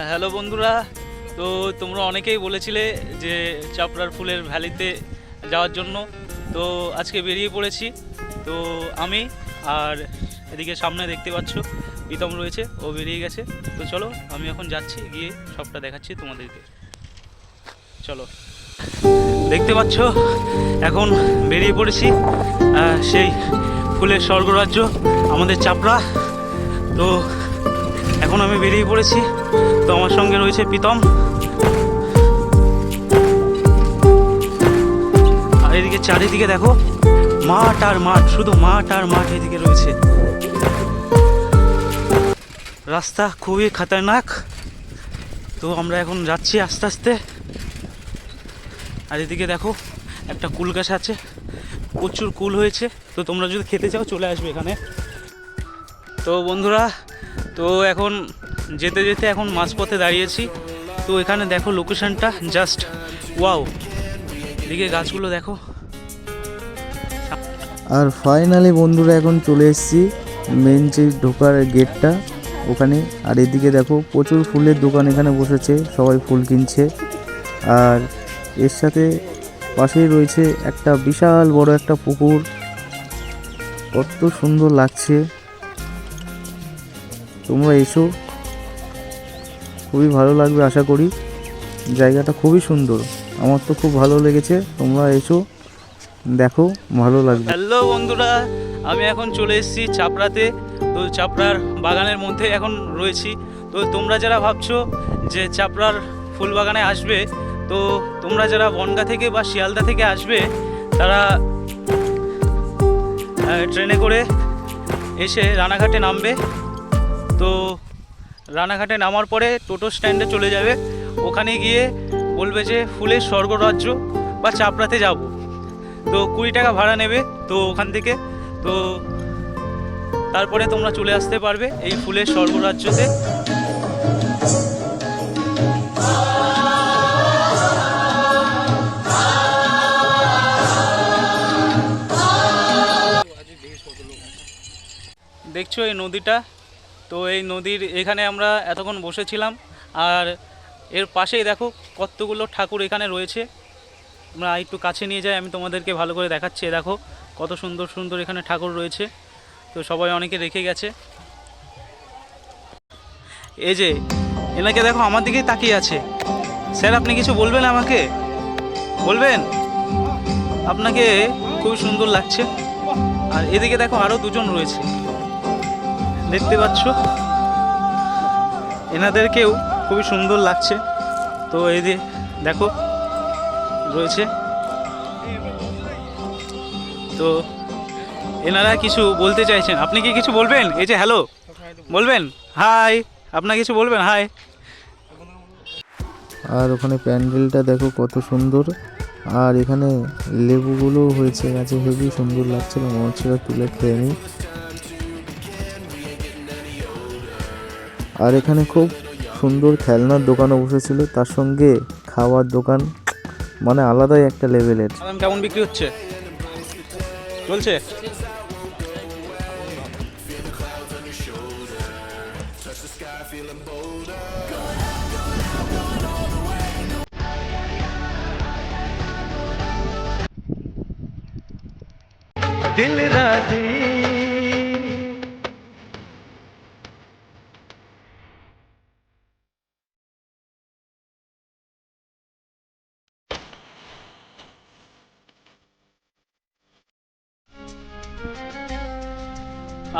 Hello বন্ধুরা, তো তোমরা অনেকেই বলেছিলে যে চাপড়ার ফুলের ভ্যালিতে যাওয়ার জন্য। তো আজকে বেরিয়ে পড়েছি। তো আমি আর এদিকে সামনে দেখতে পাচ্ছ প্রীতম রয়েছে, ও বেরিয়ে গেছে। তো চলো আমি এখন যাচ্ছি, গিয়ে সবটা দেখাচ্ছি তোমাদেরকে। চলো, দেখতে পাচ্ছ এখন বেরিয়ে পড়েছি সেই ফুলের স্বর্গরাজ্য আমাদের চাপড়া। তো এখন আমি বেরিয়ে পড়েছি। তো আমার সঙ্গে রয়েছে প্রীতম, আর এদিকে চারিদিকে দেখো মাঠ আর মাঠ, শুধু মাঠ আর মাঠ এদিকে রয়েছে। রাস্তা খুবই খতরনাক। তো আমরা এখন যাচ্ছি আস্তে আস্তে। আর এদিকে দেখো একটা কুল গাছ আছে, প্রচুর কুল হয়েছে। তো তোমরা যদি খেতে চাও চলে আসবে এখানে। তো বন্ধুরা, তো এখন যেতে যেতে এখন মাঝপথে দাঁড়িয়েছি। তো এখানে দেখো লোকেশনটা জাস্ট ওয়াও, এদিকে গাছগুলো দেখো। আর ফাইনালি বন্ধুরা এখন চলে এসেছি মেন যে ঢোকার গেটটা ওখানে। আর এদিকে দেখো প্রচুর ফুলের দোকান এখানে বসেছে, সবাই ফুল কিনছে। আর এর সাথে পাশেই রয়েছে একটা বিশাল বড় একটা পুকুর, কত সুন্দর লাগছে। তোমরা এসো, খুবই ভালো লাগবে আশা করি। জায়গাটা খুবই সুন্দর, আমার তো খুব ভালো লেগেছে। তোমরা এসো, দেখো, ভালো লাগবে। হ্যালো বন্ধুরা, আমি এখন চলে এসেছি চাপড়াতে। তো চাপড়ার বাগানের মধ্যে এখন রয়েছি। তো তোমরা যারা ভাবছো যে চাপড়ার ফুল বাগানে আসবে, তো তোমরা যারা বনগা থেকে বা শিয়ালদা থেকে আসবে, তারা ট্রেনে করে এসে রানাঘাটে নামবে। তো রানাঘাটে নামার পরে টোটো স্ট্যান্ডে চলে যাবে। ওখানে গিয়ে বলবে যে ফুলের স্বর্গরাজ্য বা চাপড়াতে যাব। তো 20 টাকা ভাড়া নেবে তো ওখান থেকে। তো তারপরে তোমরা চলে আসতে পারবে এই ফুলের স্বর্গরাজ্যতে। দেখছো এই নদীটা, তো এই নদীর এখানে আমরা এতক্ষণ বসেছিলাম। আর এর পাশেই দেখো কতগুলো ঠাকুর এখানে রয়েছে। আমরা একটু কাছে নিয়ে যাই, আমি তোমাদেরকে ভালো করে দেখাচ্ছি। দেখো কত সুন্দর সুন্দর এখানে ঠাকুর রয়েছে। তো সবাই অনেকে রেখে গেছে। এই যে এনাকে দেখো আমার দিকেই তাকিয়ে আছে। স্যার, আপনি কিছু বলবেন আমাকে? বলবেন? আপনাকে খুব সুন্দর লাগছে। আর এদিকে দেখো আরও দুজন রয়েছে, দেখতে পাচ্ছ, এনাদেরকেও খুবই সুন্দর লাগছে। তো এই যে দেখো রয়েছে। তো এনারা কিছু বলতে চাইছেন, আপনি কি কিছু বলবেন? এই যে হ্যালো বলবেন, হাই, আপনার কিছু বলবেন? হাই। আর ওখানে প্যান্ডেলটা দেখো কত সুন্দর। আর এখানে লেবুগুলো হয়েছে গাছে, হেবি সুন্দর লাগছিল, মনে হচ্ছিল তুলে খেয়ে নিই। আর এখানে খুব সুন্দর খেলনার দোকানও বসেছিল, তার সঙ্গে খাওয়ার দোকান, মানে আলাদাই একটা লেভেলের। কেমন বিক্রি হচ্ছে? চলছে? দিল রাতে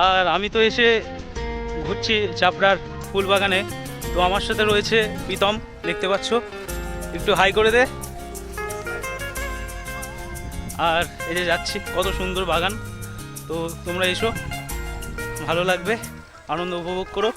আর আমি তো এসে ঘুরছি চাপড়ার ফুল বাগানে। তো আমার সাথে রয়েছে প্রীতম, দেখতে পাচ্ছ, একটু হাই করে দে। আর এই যে যাচ্ছি, কত সুন্দর বাগান। তো তোমরা এসো, ভালো লাগবে, আনন্দ উপভোগ করো।